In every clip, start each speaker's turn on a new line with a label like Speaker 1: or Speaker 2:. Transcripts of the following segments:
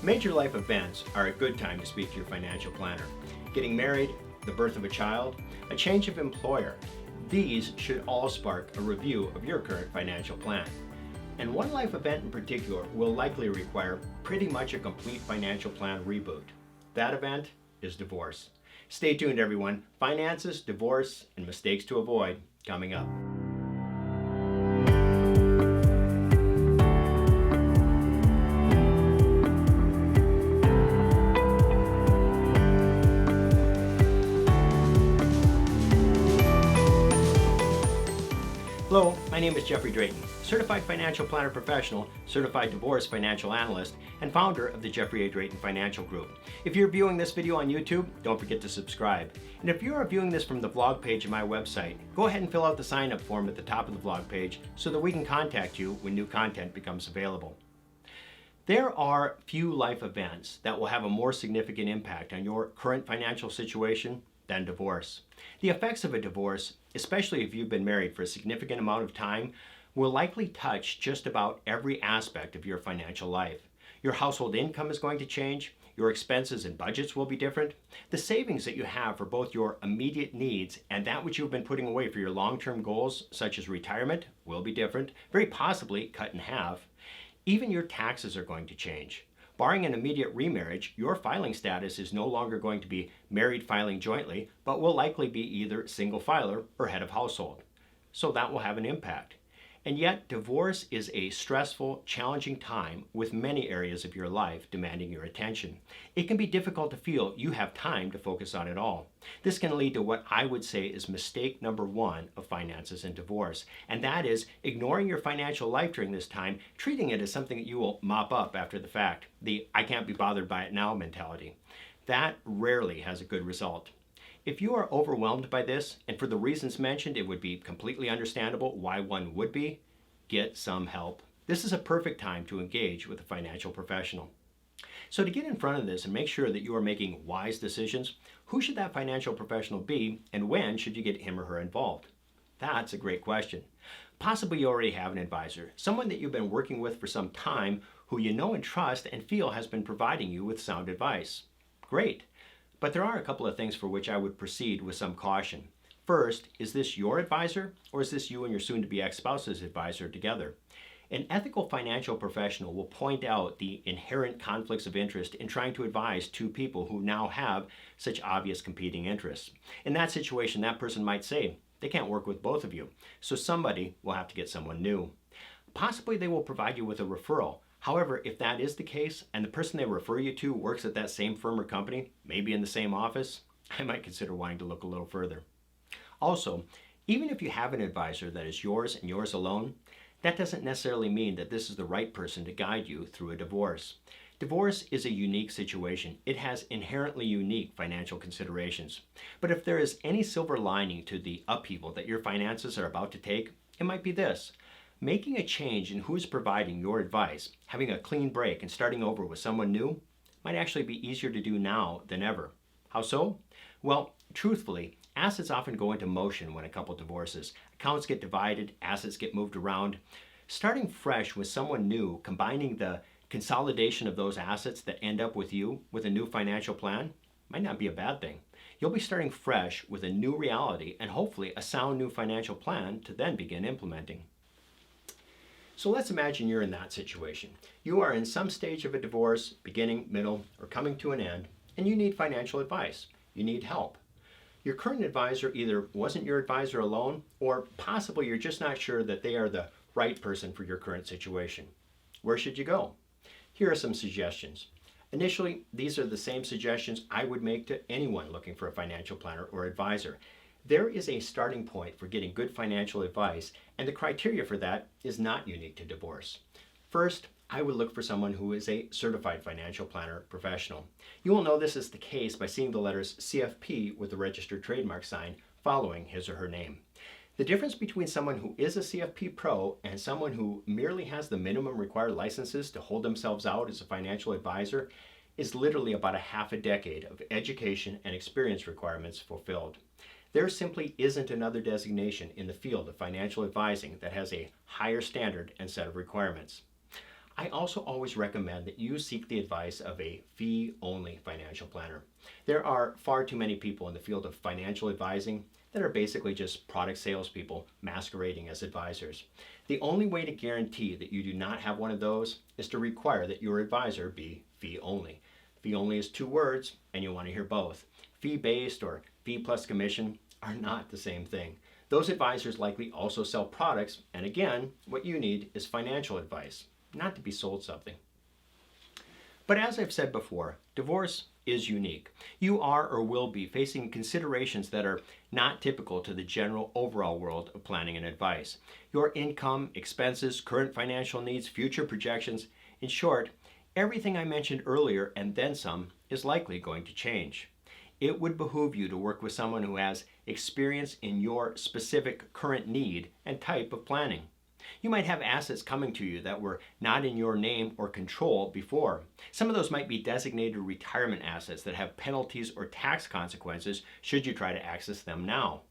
Speaker 1: Major life events are a good time to speak to your financial planner. Getting married, the birth of a child, a change of employer. These should all spark a review of your current financial plan. And one life event in particular will likely require pretty much a complete financial plan reboot. That event is divorce. Stay tuned, everyone. Finances, divorce, and mistakes to avoid coming up. Hello, my name is Jeffrey Drayton, Certified Financial Planner Professional, Certified Divorce Financial Analyst, and founder of the Jeffrey A. Drayton Financial Group. If you're viewing this video on YouTube, don't forget to subscribe. And if you are viewing this from the vlog page of my website, go ahead and fill out the sign-up form at the top of the vlog page so that we can contact you when new content becomes available. There are few life events that will have a more significant impact on your current financial situation than divorce. The effects of a divorce, especially if you've been married for a significant amount of time, will likely touch just about every aspect of your financial life. Your household income is going to change, your expenses and budgets will be different, the savings that you have for both your immediate needs and that which you've been putting away for your long-term goals, such as retirement, will be different, very possibly cut in half. Even your taxes are going to change. Barring an immediate remarriage, your filing status is no longer going to be married filing jointly, but will likely be either single filer or head of household. So that will have an impact. And yet, divorce is a stressful, challenging time with many areas of your life demanding your attention. It can be difficult to feel you have time to focus on it all. This can lead to what I would say is mistake number one of finances and divorce, and that is ignoring your financial life during this time, treating it as something that you will mop up after the fact, the I can't be bothered by it now mentality. That rarely has a good result. If you are overwhelmed by this, and for the reasons mentioned, it would be completely understandable why one would be, get some help. This is a perfect time to engage with a financial professional. So to get in front of this and make sure that you are making wise decisions, who should that financial professional be, and when should you get him or her involved? That's a great question. Possibly you already have an advisor, someone that you've been working with for some time who you know and trust and feel has been providing you with sound advice. Great. But there are a couple of things for which I would proceed with some caution. First, is this your advisor, or is this you and your soon-to-be ex-spouse's advisor together? An ethical financial professional will point out the inherent conflicts of interest in trying to advise two people who now have such obvious competing interests. In that situation, that person might say, they can't work with both of you, so somebody will have to get someone new. Possibly they will provide you with a referral. However, if that is the case, and the person they refer you to works at that same firm or company, maybe in the same office, I might consider wanting to look a little further. Also, even if you have an advisor that is yours and yours alone, that doesn't necessarily mean that this is the right person to guide you through a divorce. Divorce is a unique situation. It has inherently unique financial considerations. But if there is any silver lining to the upheaval that your finances are about to take, it might be this. Making a change in who is providing your advice, having a clean break and starting over with someone new, might actually be easier to do now than ever. How so? Well, truthfully, assets often go into motion when a couple divorces. Accounts get divided, assets get moved around. Starting fresh with someone new, combining the consolidation of those assets that end up with you with a new financial plan, might not be a bad thing. You'll be starting fresh with a new reality and hopefully a sound new financial plan to then begin implementing. So let's imagine you're in that situation. You are in some stage of a divorce, beginning, middle, or coming to an end, and you need financial advice. You need help. Your current advisor either wasn't your advisor alone, or possibly you're just not sure that they are the right person for your current situation. Where should you go? Here are some suggestions. Initially, these are the same suggestions I would make to anyone looking for a financial planner or advisor. There is a starting point for getting good financial advice, and the criteria for that is not unique to divorce. First, I would look for someone who is a certified financial planner professional. You will know this is the case by seeing the letters CFP with the registered trademark sign following his or her name. The difference between someone who is a CFP pro and someone who merely has the minimum required licenses to hold themselves out as a financial advisor is literally about a half a decade of education and experience requirements fulfilled. There simply isn't another designation in the field of financial advising that has a higher standard and set of requirements. I also always recommend that you seek the advice of a fee-only financial planner. There are far too many people in the field of financial advising that are basically just product salespeople masquerading as advisors. The only way to guarantee that you do not have one of those is to require that your advisor be fee-only. Fee-only is two words, and you want to hear both. Fee-based or fee plus commission are not the same thing. Those advisors likely also sell products, and again, what you need is financial advice, not to be sold something. But as I've said before, divorce is unique. You are or will be facing considerations that are not typical to the general overall world of planning and advice. Your income, expenses, current financial needs, future projections, in short, everything I mentioned earlier and then some is likely going to change. It would behoove you to work with someone who has experience in your specific current need and type of planning. You might have assets coming to you that were not in your name or control before. Some of those might be designated retirement assets that have penalties or tax consequences should you try to access them now.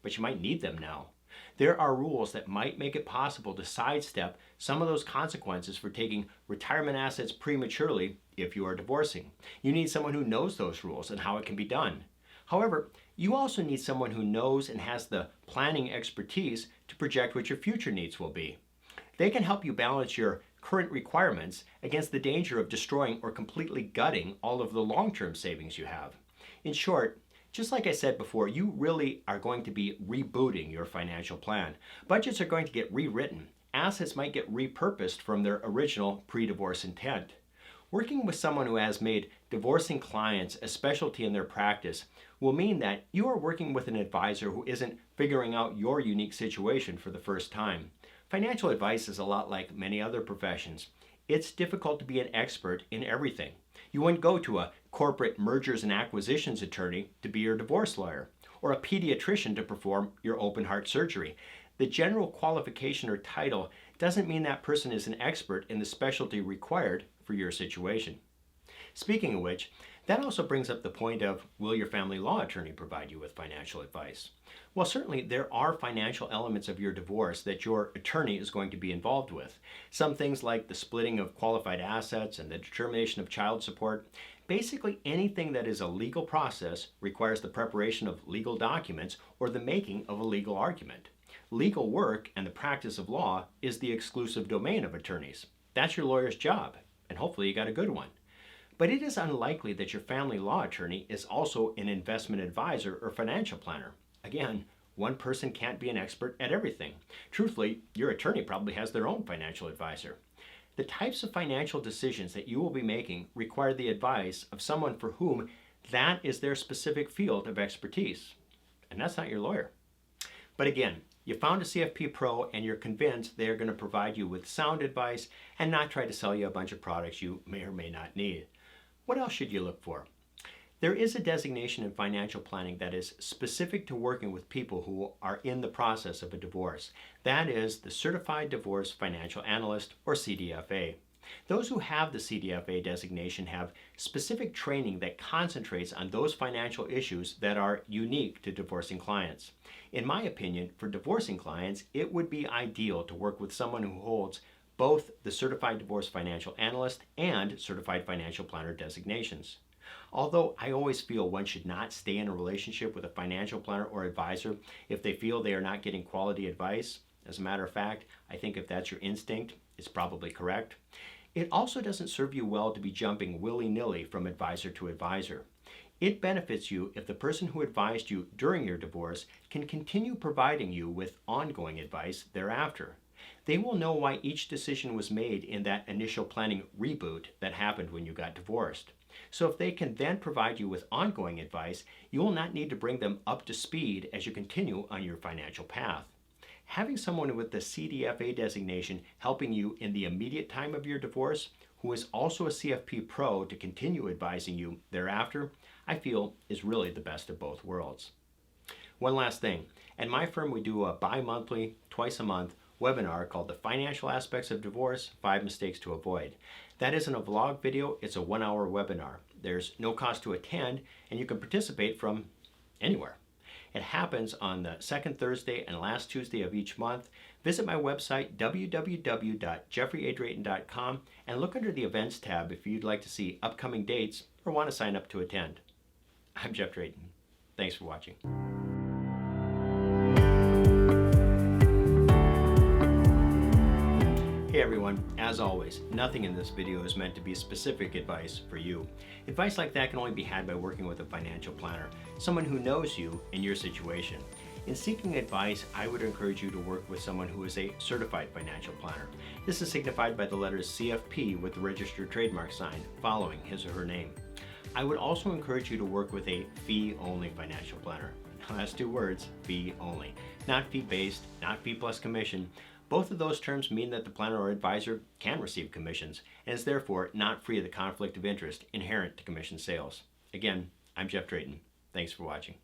Speaker 1: But you might need them now. There are rules that might make it possible to sidestep some of those consequences for taking retirement assets prematurely if you are divorcing. You need someone who knows those rules and how it can be done. However, you also need someone who knows and has the planning expertise to project what your future needs will be. They can help you balance your current requirements against the danger of destroying or completely gutting all of the long-term savings you have. In short, just like I said before, you really are going to be rebooting your financial plan. Budgets are going to get rewritten. Assets might get repurposed from their original pre-divorce intent. Working with someone who has made divorcing clients a specialty in their practice will mean that you are working with an advisor who isn't figuring out your unique situation for the first time. Financial advice is a lot like many other professions. It's difficult to be an expert in everything. You wouldn't go to a corporate mergers and acquisitions attorney to be your divorce lawyer, or a pediatrician to perform your open heart surgery. The general qualification or title doesn't mean that person is an expert in the specialty required for your situation. Speaking of which, that also brings up the point of, will your family law attorney provide you with financial advice? Well, certainly there are financial elements of your divorce that your attorney is going to be involved with. Some things like the splitting of qualified assets and the determination of child support. Basically anything that is a legal process requires the preparation of legal documents or the making of a legal argument. Legal work and the practice of law is the exclusive domain of attorneys. That's your lawyer's job, and hopefully you got a good one. But it is unlikely that your family law attorney is also an investment advisor or financial planner. Again, one person can't be an expert at everything. Truthfully, your attorney probably has their own financial advisor. The types of financial decisions that you will be making require the advice of someone for whom that is their specific field of expertise. And that's not your lawyer. But again, you found a CFP pro and you're convinced they're going to provide you with sound advice and not try to sell you a bunch of products you may or may not need. What else should you look for? There is a designation in financial planning that is specific to working with people who are in the process of a divorce. That is the Certified Divorce Financial Analyst, or CDFA. Those who have the CDFA designation have specific training that concentrates on those financial issues that are unique to divorcing clients. In my opinion, for divorcing clients, it would be ideal to work with someone who holds both the Certified Divorce Financial Analyst and Certified Financial Planner designations. Although I always feel one should not stay in a relationship with a financial planner or advisor if they feel they are not getting quality advice. As a matter of fact, I think if that's your instinct, it's probably correct. It also doesn't serve you well to be jumping willy-nilly from advisor to advisor. It benefits you if the person who advised you during your divorce can continue providing you with ongoing advice thereafter. They will know why each decision was made in that initial planning reboot that happened when you got divorced. So if they can then provide you with ongoing advice, you will not need to bring them up to speed as you continue on your financial path. Having someone with the CDFA designation helping you in the immediate time of your divorce, who is also a CFP pro to continue advising you thereafter, I feel is really the best of both worlds. One last thing. At my firm, we do a bi-monthly, twice a month webinar called The Financial Aspects of Divorce, 5 Mistakes to Avoid. That isn't a vlog video, it's a 1-hour webinar. There's no cost to attend, and you can participate from anywhere. It happens on the second Thursday and last Tuesday of each month. Visit my website, www.jeffreyadrayton.com, and look under the Events tab if you'd like to see upcoming dates or want to sign up to attend. I'm Jeff Drayton. Thanks for watching. Hey everyone, as always, nothing in this video is meant to be specific advice for you. Advice like that can only be had by working with a financial planner, someone who knows you and your situation. In seeking advice, I would encourage you to work with someone who is a certified financial planner. This is signified by the letters CFP with the registered trademark sign following his or her name. I would also encourage you to work with a fee-only financial planner. Now that's two words, fee only. Not fee-based, not fee plus commission. Both of those terms mean that the planner or advisor can receive commissions and is therefore not free of the conflict of interest inherent to commission sales. Again, I'm Jeff Drayton. Thanks for watching.